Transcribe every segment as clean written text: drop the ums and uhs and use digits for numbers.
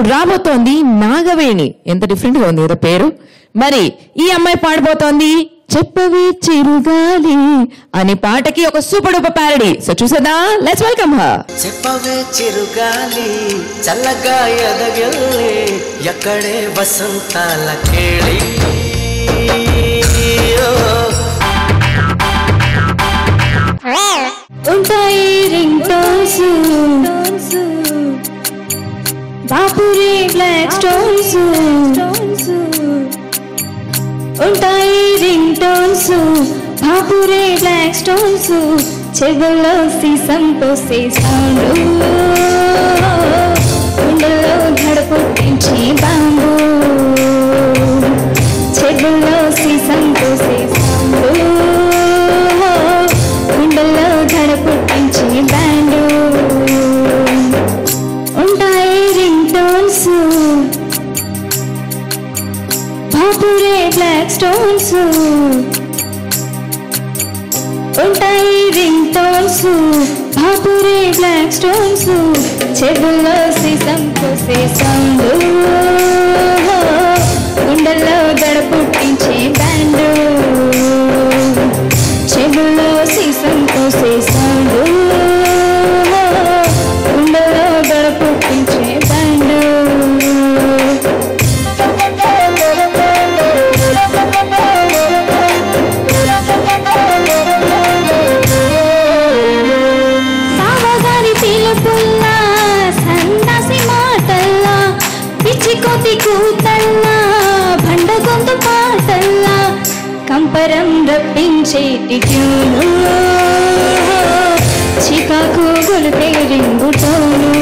ఇప్పుడు రాబోతోంది నాగవేణి. ఎంత డిఫరెంట్ గా ఉంది కదా పేరు. మరి ఈ అమ్మాయి పాడబోతోంది చెప్పవే చిరుగాలి అనే పాటకి ఒక సూపర్ డూపర్ ప్యారడీ. సో చూసేదా, లెట్స్ వెల్కమ్ హర్. చెప్పవే చిరుగాలి చల్లగా ఎదగెళ్ళి ఎక్కడే వసంతాల కేళి ఉంటాయి రింగ్ టోన్స్ బాపురే బ్లాక్ స్టోన్స్ ఉంటాయి రింగ్ టోన్స్ బాపురే బ్లాక్ స్టోన్స్ చెవుల్లో సీసం పోసే సౌండ్ గుండెల్లో ధడ పుట్టించి బాంబు చెవుల్లో సీసం పోసే సౌండ్ గుండెల్లో ధడ పుట్టించి బ్యాండు ఉంటాయి రింగ్ టోన్స్ బాపురే బ్లాక్ స్టోన్స్ ఉంటాయి రింగ్ టోన్స్ బాపురే బ్లాక్ స్టోన్స్ చెవుల్లో సీసం పోసే సౌండ్ గుండెల్లో దడ పుట్టించే బ్యాండ్ చెవుల్లో సీసం పోసే సౌండ్ గుండెల్లో దడ పుట్టించే బ్యాండ్ కోతి కూతల్లా బండ గొంతు పాటల్లా కంపరం రప్పించేటి ట్యూను చికాకు గొలిపే రింగుటోను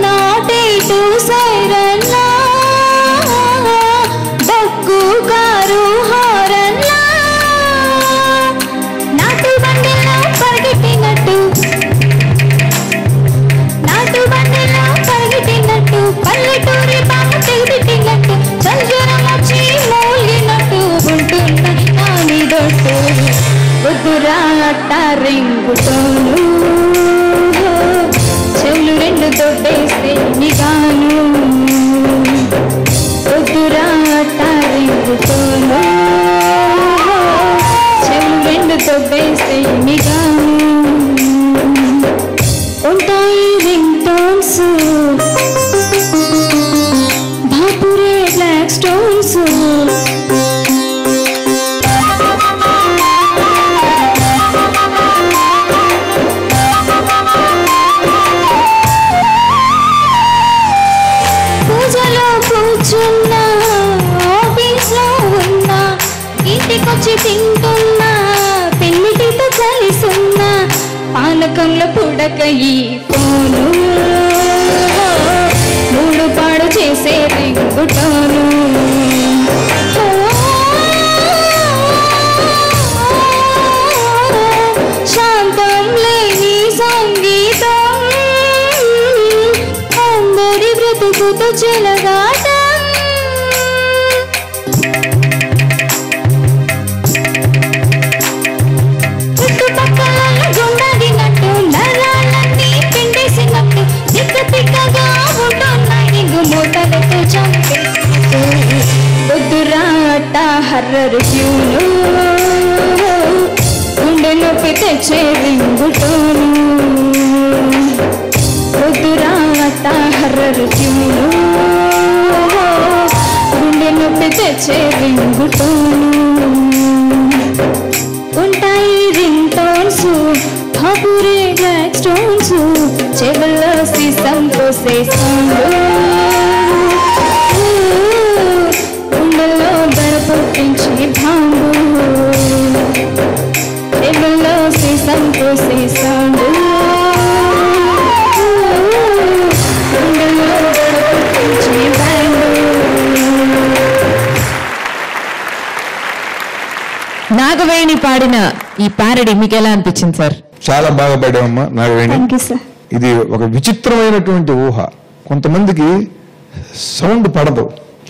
నాటేటు సైరన్లా డక్కు కారు హారన్లా నాటు బండిలో పరిగెట్టినట్టు పల్లెటూరి బామ్మ తెగిపెట్టినట్టు చల్జరం వచ్చి మూలినట్టు ఉంటున్నాయి నా మీదొట్టు వద్దురా అట్ట రింగుటోను చెవులు రెండు దొబ్బేస్తే నిగాను వద్దురా అట్ట రింగుటోను చెవులు రెండు దొబ్బేస్తే నిగాను ఉంటాయి రింగ్ టోన్స్ బాపురే బ్లాక్ స్టోన్స్ పూజలో కూర్చున్నా ఆఫీస్లో ఉన్నా ఇంటికొచ్చి తింటున్నా పెళ్ళిటితో కలిసున్నా పానకంలో పుడక ఈ ఫోను మూడు పాడు చేసే రింగుటోను శాంతం లేని సంగీతం అందరి బ్రతుకుతో చెలగాటం చుట్టుపక్కల గుండాడినట్టు నరాలన్నీ పిండేసినట్టు తిక్క తిక్కగా ఉంటున్నాయి మూటలతో చంపేసినట్టు వద్దురా అట్ట హర్రరు ట్యూను గుండె నొప్పి తెచ్చే రింగుటోను వద్దురా అట్ట హర్రరు ట్యూను గుండె నొప్పి తెచ్చే రింగుటోను ఉంటాయి రింగ్ టోన్స్ బాపురే బ్లాక్ స్టోన్స్ చెవుల్లో సీసం పోసే సౌండ్ గుండెల్లో దడ పుట్టించే బాంబు చెవుల్లో సీసం పోసే సౌండ్ గుండెల్లో దడ పుట్టించే బ్యాండ్. నాగవేణి పాడిన ఈ ప్యారడీ మీకు ఎలా అనిపించింది సార్? చాలా బాగా పాడామమ్మా నాగవేణి. ఇది ఒక విచిత్రమైనటువంటి ఊహ. కొంతమందికి సౌండ్ పడదు,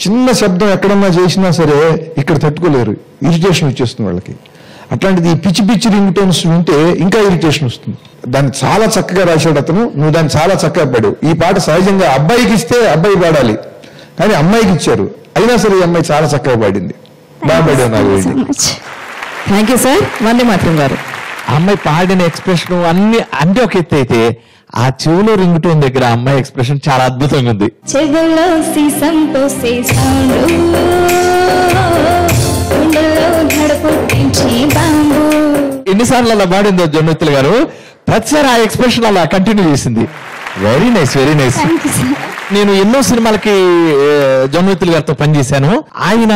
చిన్న శబ్దం ఎక్కడన్నా చేసినా సరే ఇక్కడ తట్టుకోలేరు, ఇరిటేషన్ వచ్చేస్తుంది వాళ్ళకి. అట్లాంటిది ఈ పిచ్చి పిచ్చి రింగ్ టోన్స్ వింటే ఇంకా ఇరిటేషన్ వస్తుంది. దాన్ని చాలా చక్కగా రాశాడు అతను. నువ్వు దాన్ని చాలా చక్కగా పాడావు. ఈ పాట సహజంగా అబ్బాయికి ఇస్తే అబ్బాయి పాడాలి, కానీ అమ్మాయికి ఇచ్చారు. అయినా సరే ఈ అమ్మాయి చాలా చక్కగా పాడింది. బాగా పాడావు నాగవేణి. Thank you sir. వందే మాత్రం గారు. అమ్మాయి పాడిన ఎక్స్ప్రెషన్ అన్ని ఒక ఎత్తు అయితే ఆ చెవులో రింగ్ టోన్ దగ్గర అమ్మాయి ఎక్స్ప్రెషన్ చాలా అద్భుతంగా ఉంది. చెవుల్లో సీసం పోసే సౌండ్, గుండెల్లో ధడపొట్టించి బాంబు. ఎన్నిసార్లు అలా పాడిందో జొన్నెత్తులు గారు, ప్రతిసారి ఆ ఎక్స్ప్రెషన్ అలా కంటిన్యూ చేసింది. Very nice, very nice. నేను ఎన్నో సినిమాలకి జొన్నెత్తులు గారితో పనిచేశాను. ఆయన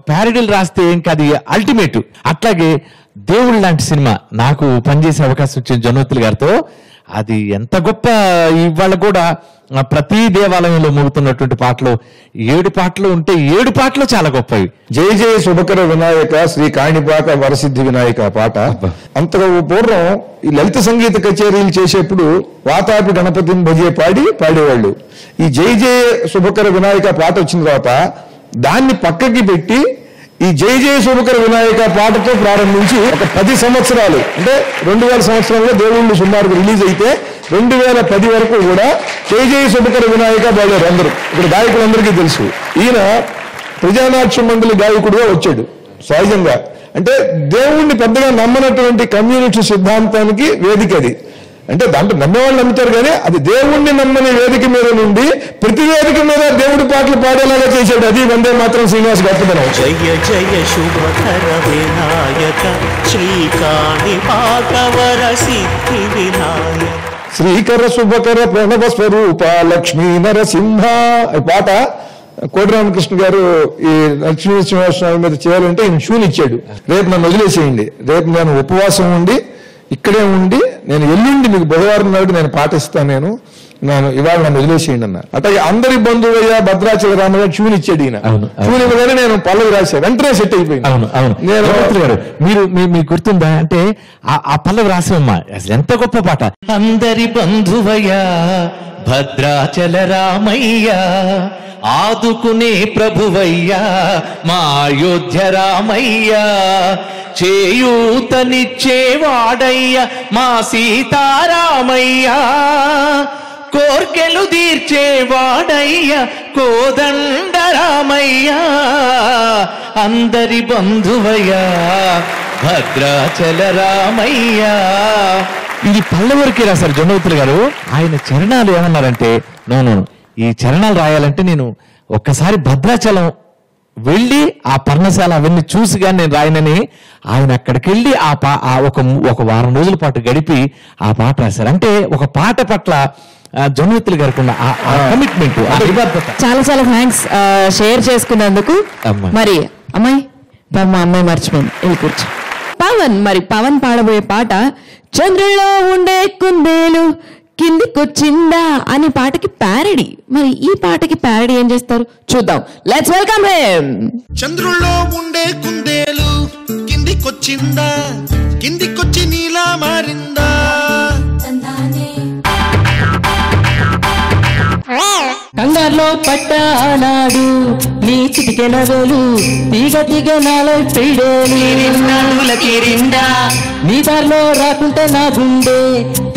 ప్యారడీలు రాస్తే ఇంకా అది అల్టిమేట్. అట్లాగే దేవుళ్ళు లాంటి సినిమా నాకు పనిచేసే అవకాశం వచ్చింది జొన్నెత్తులు గారితో. అది ఎంత గొప్ప. ఇవాళ కూడా ప్రతి దేవాలయంలో మోగుతున్నటువంటి పాటలు 7 పాటలు ఉంటే 7 పాటలు చాలా గొప్పవి. జయ జయ శుభకర వినాయక శ్రీ కాణిపాక వరసిద్ధి వినాయక పాట. అంతగా పూర్వం ఈ లలిత సంగీత కచేరీలు చేసేప్పుడు వాతాపి గణపతిని భజే పాడేవాళ్ళు. ఈ జయ జయ శుభకర వినాయక పాట వచ్చిన తర్వాత దాన్ని పక్కకి పెట్టి ఈ జయ జయ శుభకర వినాయక పాటతో ప్రారంభించి ఒక 10 సంవత్సరాలు, అంటే 2000 సంవత్సరంలో దేవుళ్ళు సుమారుగా రిలీజ్ అయితే 2010 వరకు కూడా జయ జయ శుభకర వినాయక పాడారు అందరూ. ఇక్కడ గాయకులందరికీ తెలుసు. ఈయన ప్రజానాట్య మండలి గాయకుడుగా వచ్చాడు. సహజంగా అంటే దేవుణ్ణి పెద్దగా నమ్మనటువంటి కమ్యూనిటీ సిద్ధాంతానికి వేదిక అది. అంటే దాంట్లో నమ్మేవాళ్ళు నమ్ముతారు, కానీ అది దేవుణ్ణి నమ్మని వేదిక మీద నుండి ప్రతి వేదిక మీద దేవుడి పాటలు పాడేలాగా చేశాడు. అది వందే మాత్రం శ్రీనివాస్ గొప్పతనం. జయ జయ శుభకర వినాయక శ్రీకాణిపాక వరసిద్ధి వినాయక. శ్రీకర శుభకర ప్రణవ స్వరూప లక్ష్మీ నరసింహ. ఈ పాట కోటి రామకృష్ణ గారు ఈ లక్ష్మీనరసింహస్వామి మీద చేయాలంటే ఈయన షూని ఇచ్చాడు. రేపు నన్ను వదిలేసేయండి, రేపు నేను ఉపవాసం ఉండి ఇక్కడే ఉండి నేను ఎల్లుండి మీకు బుధవారం నాడు నేను పాటిస్తాను, నేను ఇవాళ నన్ను వదిలేసేయండి అన్న. అట్లాగే అందరి బంధువయ్య భద్రాచల రామగారు ట్యూన్ ఇచ్చాడు. ఈయన ట్యూన్ ఇవ్వగానే నేను పల్లవి రాశాను, వెంటనే సెట్ అయిపోయింది. నేను మీకు గుర్తుందా అంటే ఆ పల్లవి రాసామమ్మా, అసలు ఎంత గొప్ప పాట. అందరి బంధువయ్య భద్రాచల రామయ్య, ఆదుకునే ప్రభువయ్యా మా అయోధ్య రామయ్య, చేయూతనిచ్చేవాడయ్య మా సీతారామయ్య, కోర్కెలు తీర్చేవాడయ్య కోదండ రామయ్య, అందరి బంధువయ్య భద్రాచల రామయ్య. ఇది పల్లెవరికి రాశారు జొన్నవుతులు గారు. ఆయన చరణాలు ఏమన్నారంటే, నో ఈ చరణాలు రాయాలంటే నేను ఒక్కసారి భద్రాచలం వెళ్ళి ఆ పర్ణశాల అవన్నీ చూసి కానీ నేను రాయనని ఆయన అక్కడికి వెళ్ళి ఒక వారం రోజుల పాటు గడిపి ఆ పాట రాశారు. అంటే ఒక పాట పట్ల జొన్నవుతులు గారికి ఉన్న కమిట్మెంట్, చాలా చాలా థ్యాంక్స్ షేర్ చేసుకున్నందుకు. మరి అమ్మాయి మా అమ్మాయి మర్చిపోయింది, వెళ్ళి కూర్చో. పవన్ పాడబోయే పాట చంద్రుల్లో ఉండే కుందేలు కిందికొచ్చిందా అనే పాటకి ప్యారడీ. మరి ఈ పాటకి ప్యారడీ ఏం చేస్తారు చూద్దాం. Let's welcome him. చంద్రుల్లో ఉండే కుందేలు కిందికొచ్చిందా, కిందికొచ్చి నీలా మారిందా, కంగారులో పట్టానాడు నీ చిటికెన వేలు తీగ నాలో పీడేలు, నీ దారిలో రాకుంటే నా గుండె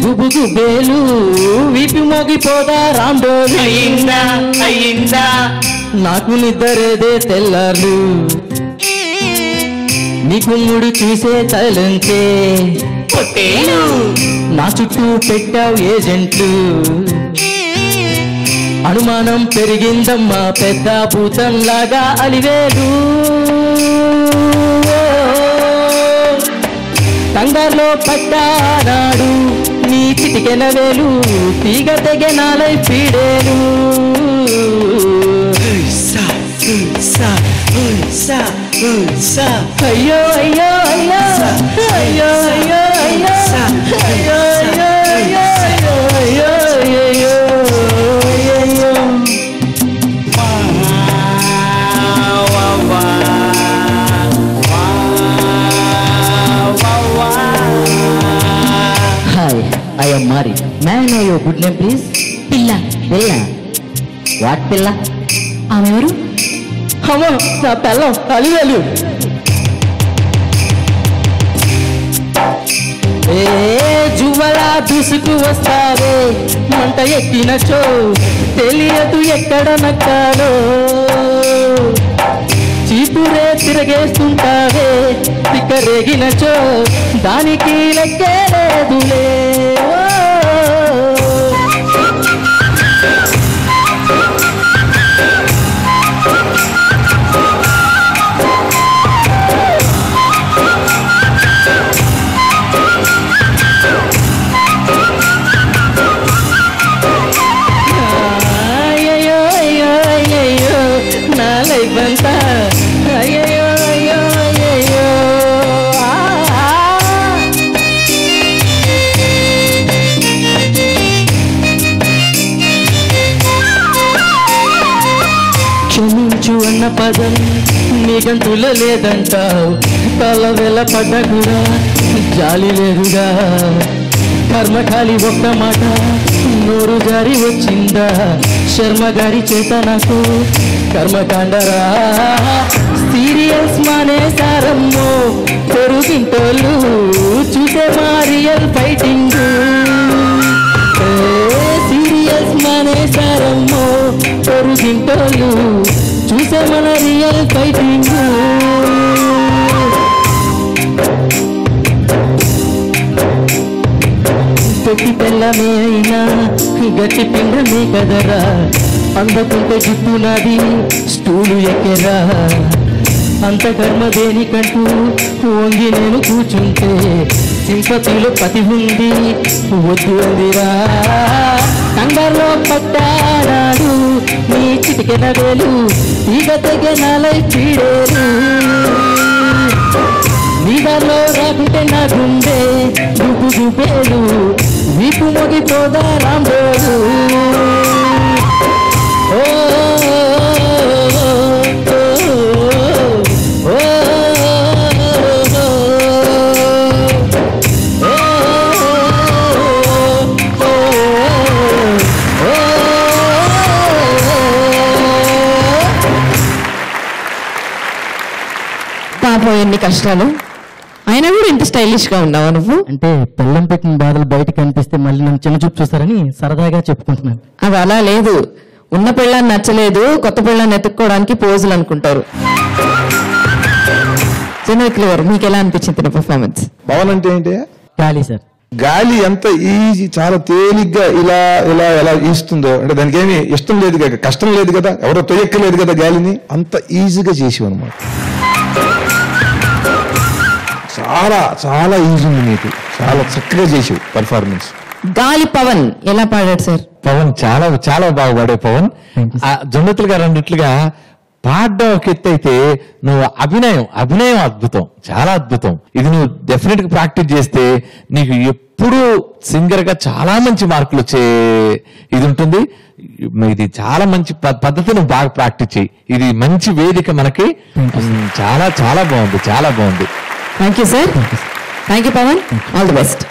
గుబుగు బేలు, వీపి మోగిపోదా రాండోలు అయిందా, నాకు నిద్రేదే తెల్లార్లు, నీకు ముడి చూసే తలంటే పొట్టేలు, నా చుట్టూ పెట్టావు ఏజెంట్లు, అనుమానం పెరిగిందమ్మా పెద్ద భూతంలాగా అలివేలు, కంగారులో పడ్డానాడు నీ చిటికెన వేలు తీగ తెగనాలై పీడేలు, అయ్యో అయ్యో అయ్యో అయ్యో అయ్యో అయ్యో అయ్యో అయ్యో అయ్యో అయ్యో. I am married. May I know your good name, please? పిల్ల. Pilla. What Pilla? ఆమె ఎవరు? అమ్మో నా పిల్లం అలివేలు. ఏ జువలా దూసుకు వస్తావే మంట ఎక్కినచో తెలియదు ఎక్కడ నక్కాలో చీపురే తిరగేస్తుంటావే తిక్కరేగినచో దానికి లెక్కే లేదులే అయ్యో అయ్యో అయ్యో నా లైఫ్ అంతా అయ్యో అయ్యో అయ్యో క్షమించు అన్న పదం నీ గంతులో లేదంటావు తల వెల పడ్డ కూడా జాలి లేదుగా కర్మకాలి ఒక్క మాట నోరు జారి వచ్చిందా శర్మ గారి చేత నాకు కర్మకాండరా సీరియల్స్ మానేసారమ్మో పొరుగింటోళ్ళు చూసే మా రియల్ ఫైటింగ్ సీరియల్స్ మానేసారమ్మో పొరుగింటోళ్ళు చూసే మన రియల్ ఫైటింగ్ తొట్టి పిల్లమే అయినా గట్టి పిండమే కదరా అందకుంటే జుట్టు నాది స్టూలు ఎక్కెరా అంత కర్మ దేనికంటూ వంగి నేను కూర్చుంటే సింపతిలో పతి ఉంది వద్దు అందిరా కంగారులో పట్టాడాడు నీ చిటికెన వేలు ఇక తెగ నాలై పీడేరు నీడలో రాకుంటే నా గుండె గుబు గుబేలు వీపు మొగిపోదా రాంబోలు ఓ పాపం ఎన్ని కష్టాలు అయినా కూడా ఇంత స్టైలిష్ గా ఉన్నావా నువ్వు? అంటే పెళ్ళం పెట్టిన బాధలు బయట కనిపిస్తే మళ్ళీ నన్ను చిన్న చూపు చూస్తారని సరదాగా చెప్పుకుంటున్నాను. అది అలా లేదు, ఉన్న పెళ్ళాన్ని నచ్చలేదు కొత్త పెళ్ళాన్ని ఎత్తుక్కోవడానికి పోజులు అనుకుంటారు. జనవిత్లు గారు మీకు ఎలా అనిపించింది పర్ఫార్మెన్స్? పవన్ అంటే ఏంటి? గాలి సార్. గాలి ఎంత ఈజీ, చాలా తేలిగ్గా ఇలా ఇలా ఎలా ఈస్తుందో, అంటే దానికి ఏమి ఇష్టం లేదు కదా, కష్టం లేదు కదా, ఎవరో తొయ్యక్కలేదు కదా, గాలిని అంత ఈజీగా చేసేవి అనమాట. చాలా చాలా ఈజీ ఉంది నీకు, చాలా చక్కగా చేసావు పర్ఫార్మెన్స్. గాలి పవన్ ఎలా పాడాడు సార్? పవన్ చాలా చాలా బాగా పాడే పవన్. జొన్నతులు గారు అన్నట్లుగా పాడడం ఒక ఎత్తు అయితే నువ్వు అభినయం అద్భుతం, చాలా అద్భుతం. ఇది నువ్వు డెఫినెట్ గా ప్రాక్టీస్ చేస్తే నీకు ఎప్పుడు సింగర్ గా చాలా మంచి మార్కులు వచ్చే ఇది ఉంటుంది. ఇది చాలా మంచి పద్ధతి, నువ్వు బాగా ప్రాక్టీస్ చేయి. ఇది మంచి వేదిక మనకి. చాలా చాలా బాగుంది, చాలా బాగుంది. Thank you sir. Thank you Pawan. All the best.